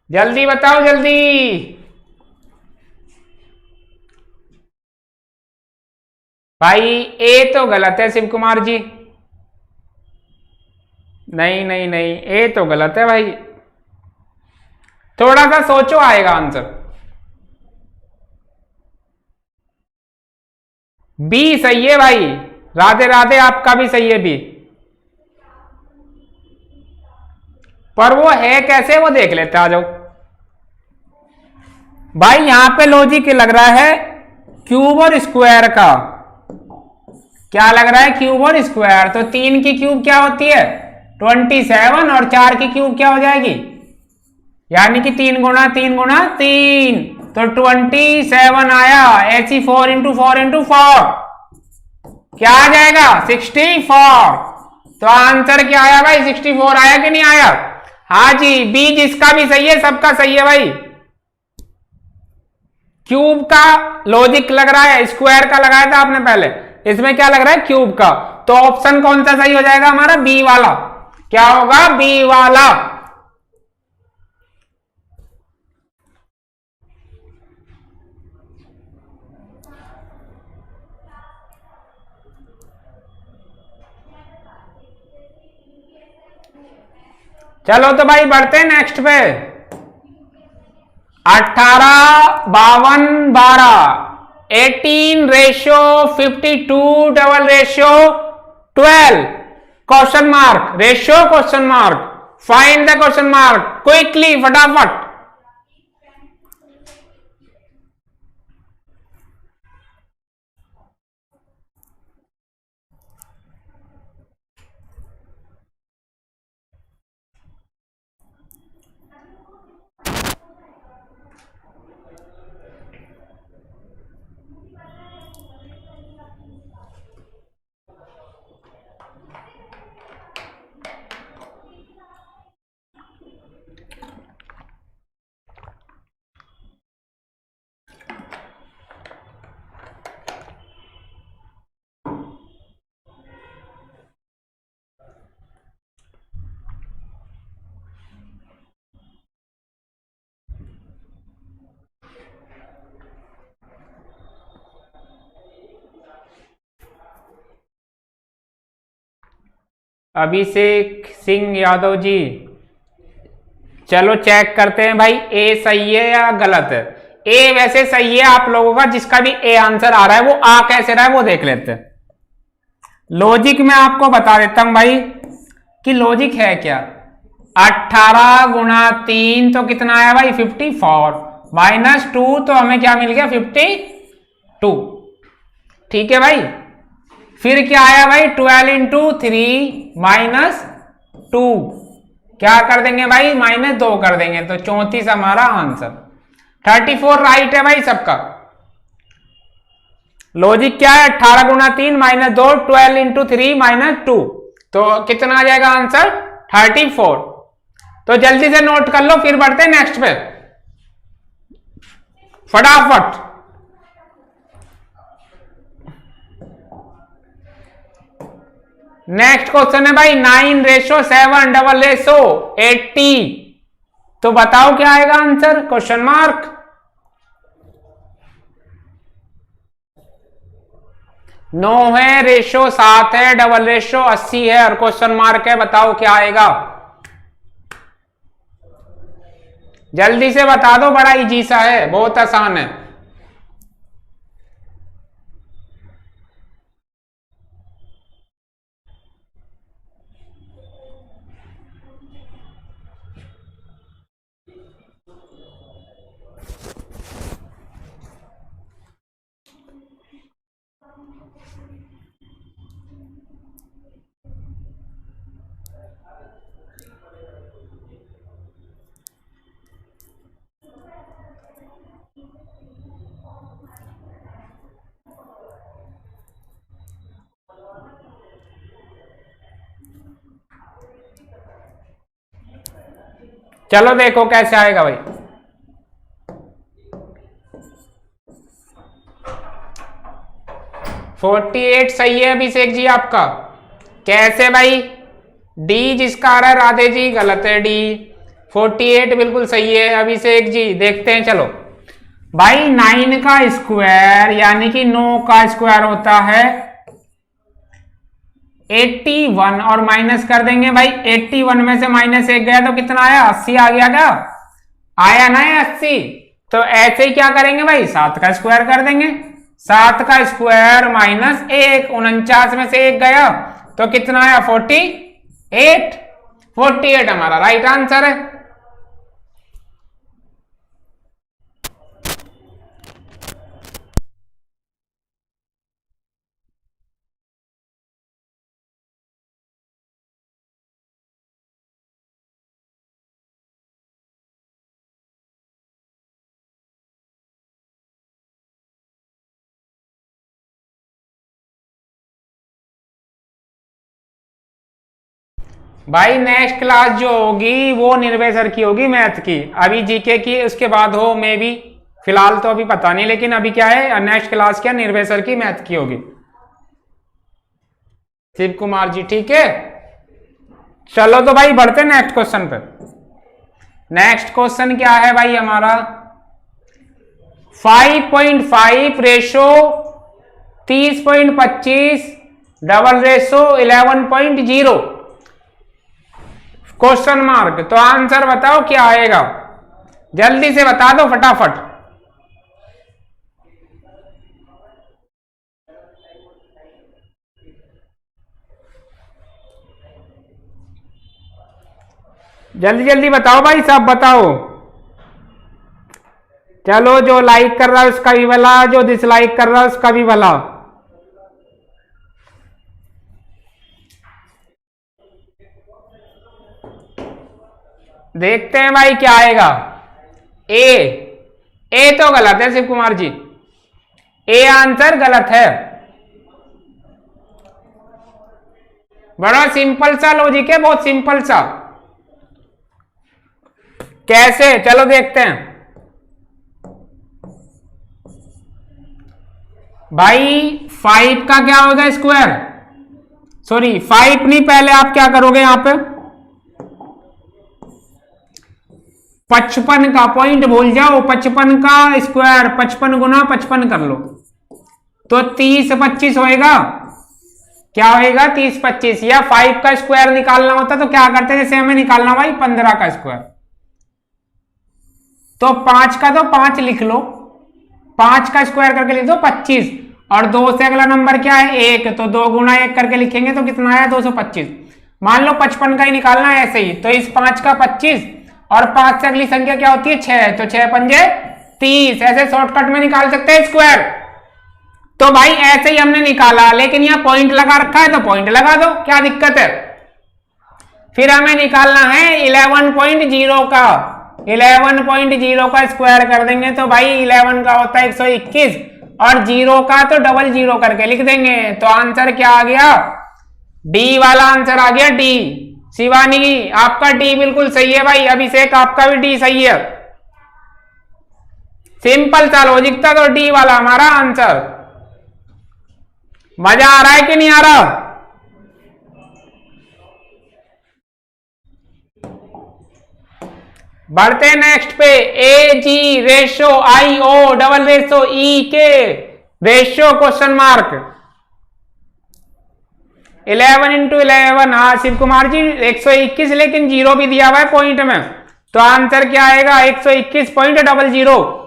जल्दी बताओ जल्दी। भाई ए तो गलत है शिव कुमार जी, नहीं नहीं नहीं, ए तो गलत है भाई, थोड़ा सा सोचो आएगा आंसर। बी सही है भाई, राधे राधे, आपका भी सही है बी। पर वो है कैसे, वो देख लेते, आ जाओ भाई। यहां पे लॉजिक लग रहा है क्यूब और स्क्वायर का, क्या लग रहा है, क्यूब और स्क्वायर। तो 3 की क्यूब क्या होती है 27, और 4 की क्यूब क्या हो जाएगी, यानी कि 3 गुणा 3 गुणा 3, तो 27 आया। ऐसी 4 इंटू 4 इंटू 4 क्या आ जाएगा 64। तो आंसर क्या आया भाई 64 आया कि नहीं आया। हाँ जी, बी जिसका भी सही है, सबका सही है भाई। क्यूब का लॉजिक लग रहा है, स्क्वायर का लगाया था आपने पहले, इसमें क्या लग रहा है क्यूब का। तो ऑप्शन कौन सा सही हो जाएगा हमारा, बी वाला। क्या होगा, बी वाला। चलो तो भाई बढ़ते हैं नेक्स्ट पे। 18 52 12, 18:52 double ratio 12 question mark, ratio question mark, find the question mark quickly, फटाफट। अभिषेक सिंह यादव जी, चलो चेक करते हैं भाई ए सही है या गलत है। ए वैसे सही है आप लोगों का, जिसका भी ए आंसर आ रहा है वो आ कैसे रहा है वो देख लेते हैं। लॉजिक मैं आपको बता देता हूं भाई कि लॉजिक है क्या। 18 गुणा 3 तो कितना आया भाई 54, माइनस 2 तो हमें क्या मिल गया 52। ठीक है भाई, फिर क्या आया भाई 12 इंटू 3 माइनस 2, क्या कर देंगे भाई -2 कर देंगे, तो 34 हमारा आंसर। 34 राइट है भाई सबका। लॉजिक क्या है, 18 गुणा 3 -2, 12 इंटू 3 -2, तो कितना आ जाएगा आंसर 34। तो जल्दी से नोट कर लो, फिर बढ़ते हैं नेक्स्ट पे फटाफट। नेक्स्ट क्वेश्चन है भाई 9:7 डबल रेशो 80, तो बताओ क्या आएगा आंसर, क्वेश्चन मार्क। 9 है, रेशो 7 है, डबल रेशो 80 है और क्वेश्चन मार्क है, बताओ क्या आएगा। जल्दी से बता दो, बड़ा इजी सा है, बहुत आसान है। चलो देखो कैसे आएगा भाई। 48 सही है अभिषेक जी आपका। कैसे भाई, डी जिसका आ रहा है राधे जी गलत है, डी। 48 बिल्कुल सही है अभिषेक जी, देखते हैं चलो। भाई 9 का स्क्वायर यानी कि 9 का स्क्वायर होता है 81 और माइनस कर देंगे भाई 81 में से -1 गया तो कितना आया 80 आ गया क्या आया ना 80। तो ऐसे ही क्या करेंगे भाई 7 का स्क्वायर कर देंगे 7 का स्क्वायर -1 49 में से 1 गया तो कितना आया 48 हमारा राइट आंसर है। भाई नेक्स्ट क्लास जो होगी वो निर्भय सर की होगी मैथ की, अभी जीके की उसके बाद हो मे भी, फिलहाल तो अभी पता नहीं, लेकिन अभी क्या है नेक्स्ट क्लास क्या निर्भय सर की मैथ की होगी शिव कुमार जी। ठीक है चलो तो भाई बढ़ते नेक्स्ट क्वेश्चन पे। नेक्स्ट क्वेश्चन क्या है भाई हमारा 5.5 ratio 30.25 double ratio 11.0 question mark. तो आंसर बताओ क्या आएगा, जल्दी से बता दो फटाफट। जल्दी जल्दी बताओ भाई सब बताओ। चलो जो लाइक कर रहा है उसका भी भला, जो डिसलाइक कर रहा है उसका भी भला। देखते हैं भाई क्या आएगा। ए तो गलत है शिव कुमार जी, ए आंसर गलत है। बड़ा सिंपल सा लॉजिक है, बहुत सिंपल सा। कैसे चलो देखते हैं भाई। 5 का क्या होगा स्क्वायर, सॉरी 5 नहीं, पहले आप क्या करोगे यहां पे 55 का पॉइंट भूल जाओ, 55 का स्क्वायर 55 गुना 55 कर लो तो 30 25 होएगा। क्या होएगा 30 25, या 5 का स्क्वायर निकालना होता तो क्या करते जैसे हमें निकालना भाई 15 का स्क्वायर, तो 5 का तो 5 लिख लो, 5 का स्क्वायर करके लिख दो 25, और 2 से अगला नंबर क्या है 1, तो 2 गुना 1 करके लिखेंगे तो कितना आया 225। मान लो 55 का ही निकालना है ऐसे ही, तो इस 5 का 25 और 5 से अगली संख्या क्या होती है 6, तो 6 पंजे 30, ऐसे शॉर्टकट में निकाल सकते हैं स्क्वायर। तो भाई ऐसे ही हमने निकाला, लेकिन यहां पॉइंट लगा रखा है तो पॉइंट लगा दो, क्या दिक्कत है। फिर हमें निकालना है 11.0 का, 11.0 का स्क्वायर कर देंगे तो भाई 11 का होता है 121 और 0 का तो 00 करके लिख देंगे। तो आंसर क्या आ गया, डी वाला आंसर आ गया डी। शिवानी आपका डी बिल्कुल सही है भाई, अभिषेक आपका भी डी सही है। सिंपल सा लॉजिक था, तो डी वाला हमारा आंसर। मजा आ रहा है कि नहीं आ रहा। बढ़ते हैं नेक्स्ट पे। ए जी रेशो आई ओ डबल रेशो ई के रेशो क्वेश्चन मार्क 11 इंटू 11। हाँ शिव कुमार जी 121, लेकिन 0 भी दिया हुआ है पॉइंट में, तो आंसर क्या आएगा 121.00।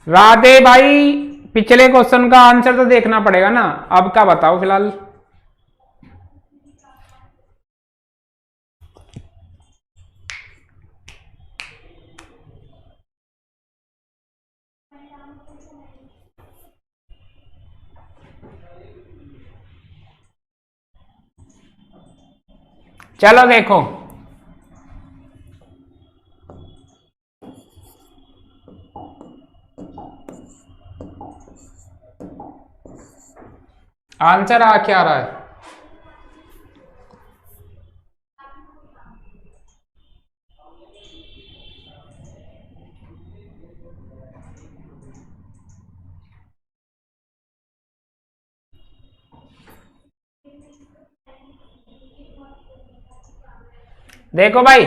राधे भाई पिछले क्वेश्चन का आंसर तो देखना पड़ेगा ना, अब का बताओ फिलहाल। चलो देखो आंसर आ क्या रहा है। देखो भाई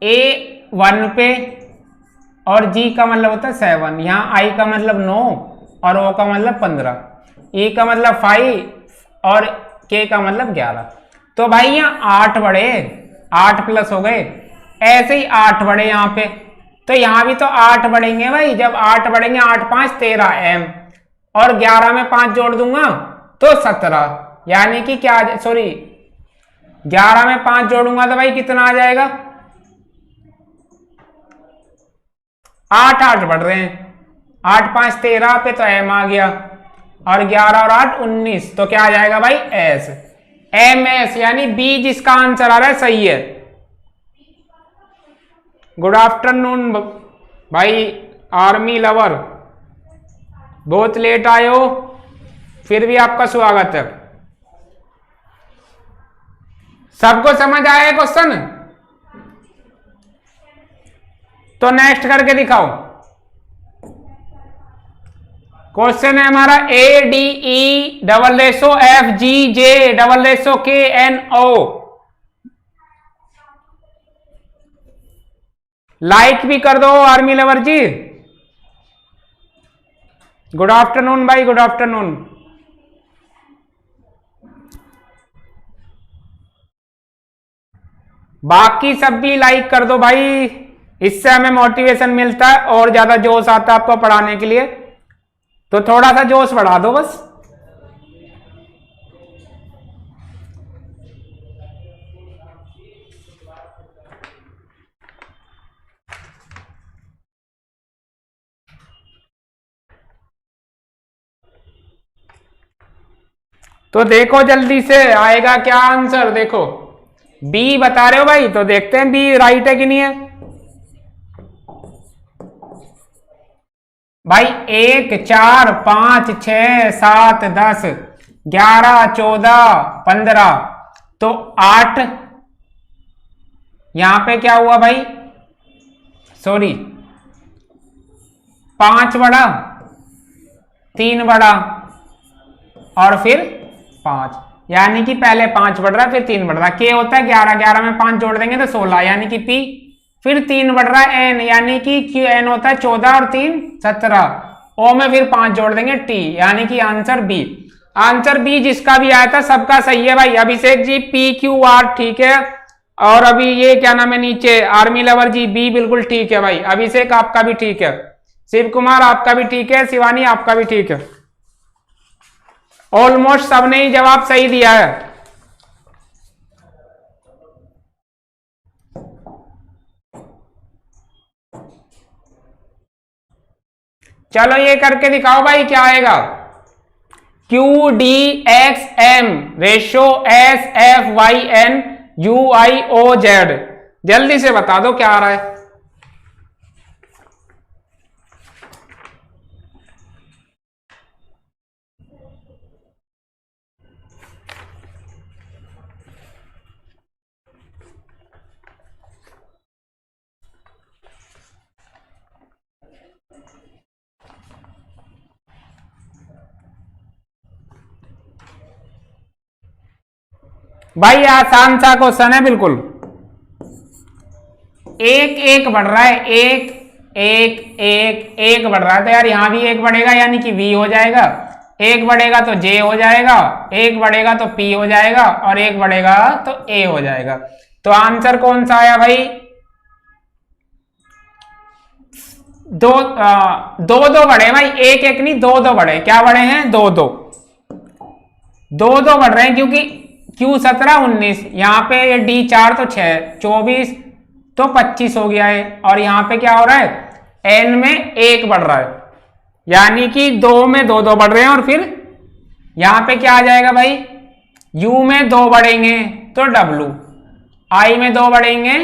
A1 पे और G का मतलब होता है 7, यहाँ I का मतलब 9 और O का मतलब 15, E का मतलब 5 और K का मतलब 11। तो भाई यहाँ 8 बढ़े, 8 प्लस हो गए, ऐसे ही 8 बढ़े यहाँ पे, तो यहाँ भी तो 8 बढ़ेंगे भाई। जब 8 बढ़ेंगे, 8 5 13 M, और 11 में 5 जोड़ दूंगा तो 17, यानी कि क्या, सॉरी 11 में 5 जोड़ूंगा तो भाई कितना आ जाएगा, 8 8 बढ़ रहे हैं, 8 5 13 पे तो M आ गया, और 11 और 8 19, तो क्या आ जाएगा भाई S, MS, यानी B जिसका आंसर आ रहा है सही है। गुड आफ्टरनून भाई आर्मी लवर, बहुत लेट आए हो, फिर भी आपका स्वागत है। सबको समझ आया क्वेश्चन? तो नेक्स्ट करके दिखाओ। क्वेश्चन है हमारा ADE FGJ KNO। लाइक भी कर दो आर्मी लवर जी। गुड आफ्टरनून भाई, गुड आफ्टरनून। बाकी सब भी लाइक कर दो भाई, इससे हमें मोटिवेशन मिलता है और ज्यादा जोश आता है आपको पढ़ाने के लिए, तो थोड़ा सा जोश बढ़ा दो बस। तो देखो जल्दी से आएगा क्या आंसर, देखो बी बता रहे हो भाई, तो देखते हैं बी राइट है कि नहीं है। भाई 1 4 5 6 7 10 11 14 15, तो 8, यहां पे क्या हुआ भाई, सॉरी 5 बढ़ा, 3 बढ़ा और फिर 5, यानी कि पहले 5 बढ़ रहा है फिर 3 बढ़ रहा है। के होता है 11, 11 में 5 जोड़ देंगे तो 16, यानी कि पी, फिर 3 बढ़ रहा है एन, यानी कि क्यू एन होता है 14 और 3 17, ओ में फिर 5 जोड़ देंगे टी, यानी कि आंसर बी। आंसर बी जिसका भी आया था सबका सही है भाई। अभिषेक जी PQR ठीक है, और अभी ये क्या नाम है नीचे आर्मी लवर जी बी बिल्कुल ठीक है भाई। अभिषेक आपका भी ठीक है, शिव कुमार आपका भी ठीक है, शिवानी आपका भी ठीक है, ऑलमोस्ट सबने ही जवाब सही दिया है। चलो ये करके दिखाओ भाई क्या आएगा। QDXM रेशो SFYNUIOZ, जल्दी से बता दो क्या आ रहा है। भाई आसान सा क्वेश्चन है बिल्कुल, 1 1 बढ़ रहा है, 1 1 1 1 बढ़ रहा है, तो यार यहां भी 1 बढ़ेगा यानी कि V हो जाएगा, 1 बढ़ेगा तो J हो जाएगा, 1 बढ़ेगा तो P हो जाएगा, और 1 बढ़ेगा तो A हो जाएगा। तो आंसर कौन सा आया भाई, दो दो बढ़े भाई, 1 1 नहीं 2 2 बढ़े, क्या बढ़े हैं 2 2 बढ़ रहे हैं, क्योंकि Q 17 19, यहाँ पे ये D 4 तो 6 24 तो 25 हो गया है, और यहाँ पे क्या हो रहा है N में 1 बढ़ रहा है, यानी कि 2 में 2 2 बढ़ रहे हैं, और फिर यहाँ पे क्या आ जाएगा भाई, U में 2 बढ़ेंगे तो W, I में 2 बढ़ेंगे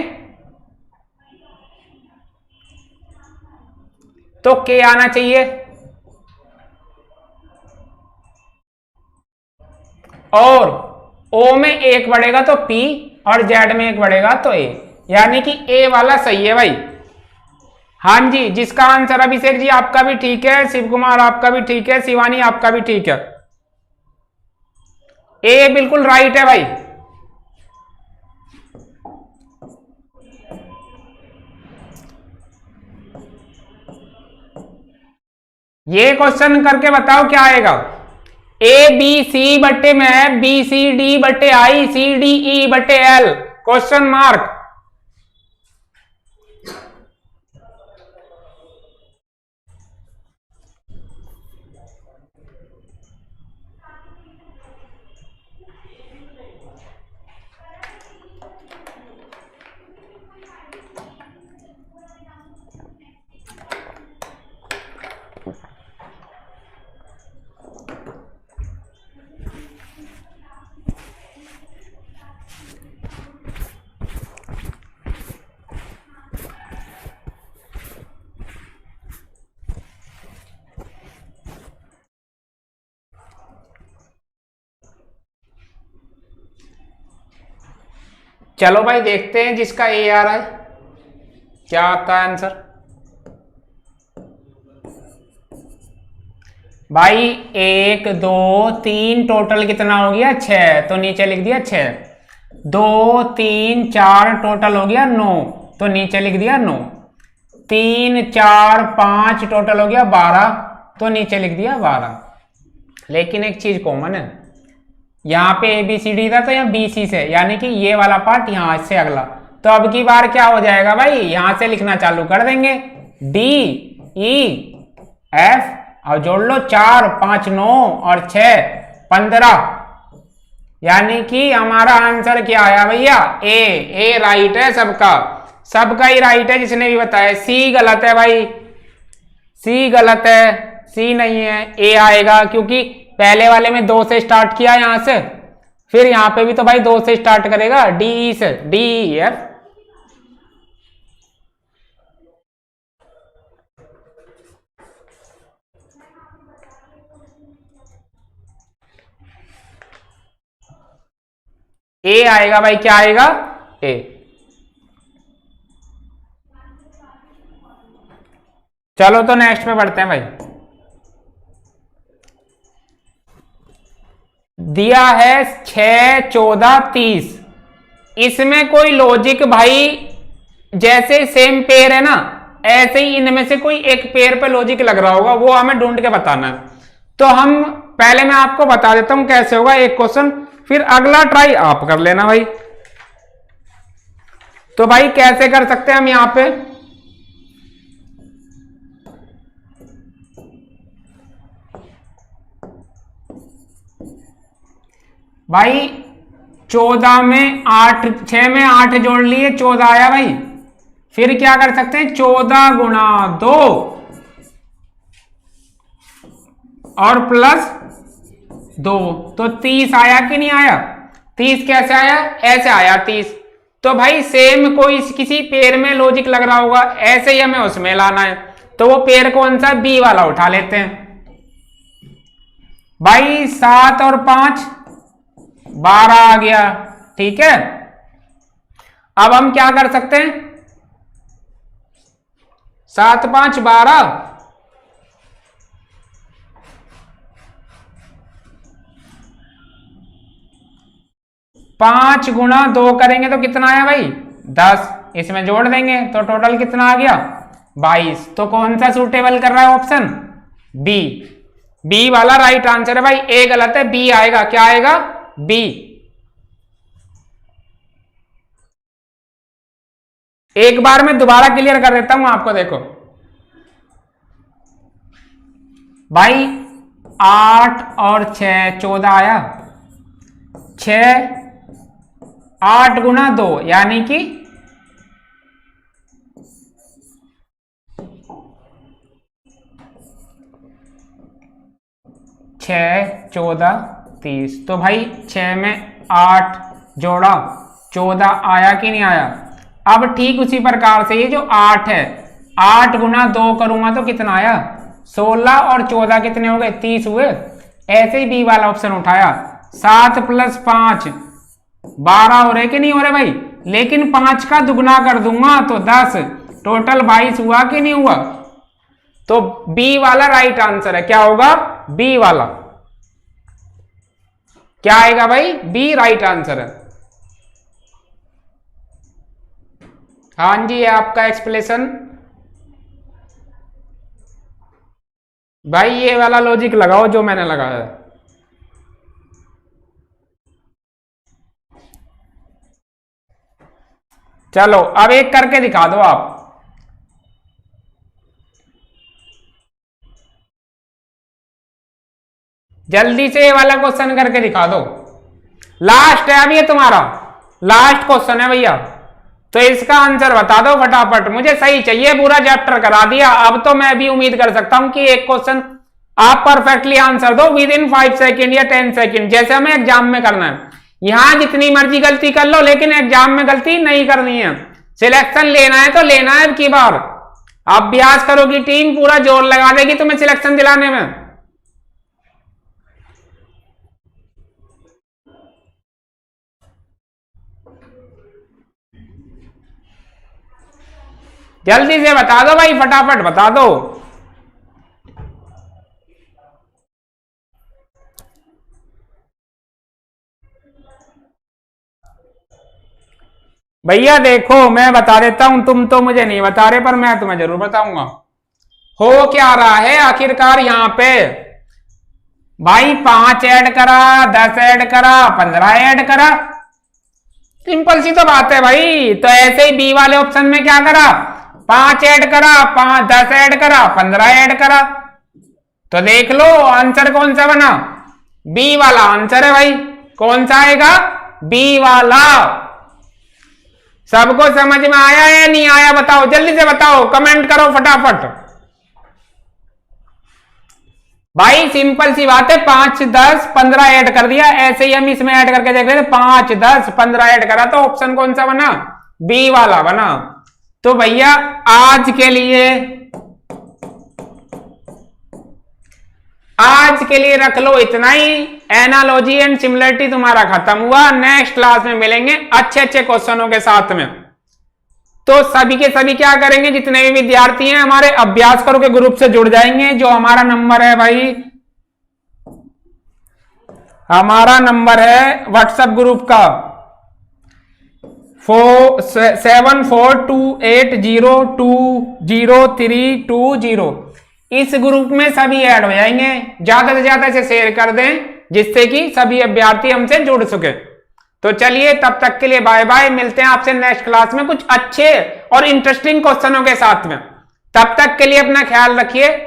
तो K आना चाहिए, और O में 1 बढ़ेगा तो P, और Z में 1 बढ़ेगा तो A, यानी कि A वाला सही है भाई। हाँ जी, जिसका आंसर अभिषेक जी आपका भी ठीक है, शिव कुमार आपका भी ठीक है, शिवानी आपका भी ठीक है, A बिल्कुल राइट है भाई। ये क्वेश्चन करके बताओ क्या आएगा। ए बी सी बट्टे में बी सी डी बट्टे आई सी डी ई बट्टे एल क्वेश्चन मार्क। चलो भाई देखते हैं जिसका ए आ रहा है क्या आता है आंसर। भाई 1 2 3 टोटल कितना हो गया 6, तो नीचे लिख दिया 6। 2 3 4 टोटल हो गया 9, तो नीचे लिख दिया 9। 3 4 5 टोटल हो गया 12, तो नीचे लिख दिया 12। लेकिन एक चीज कॉमन है, यहाँ पे ए बी सी डी था तो यहाँ बी सी से, यानी कि ये वाला पार्ट यहाँ से अगला। तो अब की बार क्या हो जाएगा भाई, यहां से लिखना चालू कर देंगे डी ई एफ और जोड़ लो 4 5 9 और 6 15, यानी कि हमारा आंसर क्या आया भैया ए राइट है सबका, सबका ही राइट है जिसने भी बताया। सी गलत है भाई, सी गलत है, सी नहीं है, ए आएगा क्योंकि पहले वाले में 2 से स्टार्ट किया यहां से, फिर यहां पे भी तो भाई 2 से स्टार्ट करेगा डी से, डी एफ। ए आएगा भाई, क्या आएगा ए। चलो तो नेक्स्ट में बढ़ते हैं भाई। दिया है 6 14 30, इसमें कोई लॉजिक भाई, जैसे सेम पेयर है ना ऐसे ही इनमें से कोई एक पेयर पे लॉजिक लग रहा होगा, वो हमें ढूंढ के बताना है। तो हम पहले मैं आपको बता देता हूं कैसे होगा एक क्वेश्चन, फिर अगला ट्राई आप कर लेना भाई। तो भाई कैसे कर सकते हैं हम यहां पे, भाई 14 में 8, 6 में 8 जोड़ लिए 14 आया भाई। फिर क्या कर सकते हैं 14 गुणा 2 और प्लस 2, तो 30 आया कि नहीं आया। 30 कैसे आया, ऐसे आया 30। तो भाई सेम कोई किसी पेयर में लॉजिक लग रहा होगा, ऐसे ही हमें उसमें लाना है। तो वो पेयर कौन सा, बी वाला उठा लेते हैं भाई। 7 और 5 12 आ गया, ठीक है। अब हम क्या कर सकते हैं, 7 5 12, 5 गुणा 2 करेंगे तो कितना आया भाई 10, इसमें जोड़ देंगे तो टोटल कितना आ गया 22। तो कौन सा सूटेबल कर रहा है ऑप्शन बी, बी वाला राइट आंसर है भाई। ए गलत है, बी आएगा, क्या आएगा बी। एक बार मैं दोबारा क्लियर कर देता हूं आपको, देखो भाई 8 और 6 14 आया, 6 8 गुणा 2 यानी कि 6 14 30। तो भाई 6 में 8 जोड़ा 14 आया कि नहीं आया। अब ठीक उसी प्रकार से ये जो 8 है, 8 गुणा 2 करूंगा तो कितना आया 16 और 14 कितने हो गए 30 हुए। ऐसे ही बी वाला ऑप्शन उठाया, 7 + 5 12 हो रहे कि नहीं हो रहे भाई, लेकिन 5 का दुगना कर दूंगा तो 10, टोटल 22 हुआ कि नहीं हुआ। तो बी वाला राइट आंसर है, क्या होगा बी वाला, क्या आएगा भाई बी राइट आंसर है। हाँ जी, ये आपका एक्सप्लेनेशन भाई ये वाला लॉजिक लगाओ जो मैंने लगाया है। चलो अब एक करके दिखा दो आप। जल्दी से ये वाला क्वेश्चन करके दिखा दो। लास्ट है अब ये तुम्हारा लास्ट क्वेश्चन है भैया, तो इसका आंसर बता दो फटाफट। मुझे सही चाहिए, पूरा चैप्टर करा दिया। अब तो मैं भी उम्मीद कर सकता हूं कि एक क्वेश्चन आप परफेक्टली आंसर दो विद इन 5 सेकेंड या 10 सेकेंड, जैसे हमें एग्जाम में करना है। यहां जितनी मर्जी गलती कर लो, लेकिन एग्जाम में गलती नहीं करनी है। सिलेक्शन लेना है तो लेना है। अब की बार अभ्यास करोगी टीम, पूरा जोर लगा देगी तुम्हें सिलेक्शन दिलाने में। जल्दी से बता दो भाई, फटाफट बता दो। भैया देखो मैं बता देता हूं, तुम तो मुझे नहीं बता रहे, पर मैं तुम्हें जरूर बताऊंगा। हो क्या रहा है आखिरकार यहां पे भाई? 5 ऐड करा, 10 ऐड करा, 15 ऐड करा। सिंपल सी तो बात है भाई। तो ऐसे ही बी वाले ऑप्शन में क्या करा? 5 ऐड करा, 10 ऐड करा, 15 ऐड करा। तो देख लो आंसर कौन सा बना? बी वाला आंसर है भाई। कौन सा आएगा? बी वाला। सबको समझ में आया या नहीं आया बताओ, जल्दी से बताओ, कमेंट करो फटाफट। भाई सिंपल सी बात है, 5, 10, 15 ऐड कर दिया। ऐसे ही हम इसमें ऐड करके देख रहे थे, 5, 10, 15 ऐड करा तो ऑप्शन कौन सा बना? बी वाला बना। तो भैया आज के लिए रख लो इतना ही। एनालॉजी एंड सिमिलरिटी तुम्हारा खत्म हुआ। नेक्स्ट क्लास में मिलेंगे अच्छे अच्छे क्वेश्चनों के साथ में। तो सभी के सभी क्या करेंगे, जितने भी विद्यार्थी हैं हमारे अभ्यास करो के ग्रुप से जुड़ जाएंगे। जो हमारा नंबर है भाई, हमारा नंबर है व्हाट्सएप ग्रुप का 7428020320। इस ग्रुप में सभी ऐड हो जाएंगे। ज्यादा से ज्यादा से शेयर कर दें, जिससे कि सभी अभ्यर्थी हमसे जुड़ सके। तो चलिए तब तक के लिए बाय बाय। मिलते हैं आपसे नेक्स्ट क्लास में कुछ अच्छे और इंटरेस्टिंग क्वेश्चनों के साथ में। तब तक के लिए अपना ख्याल रखिए।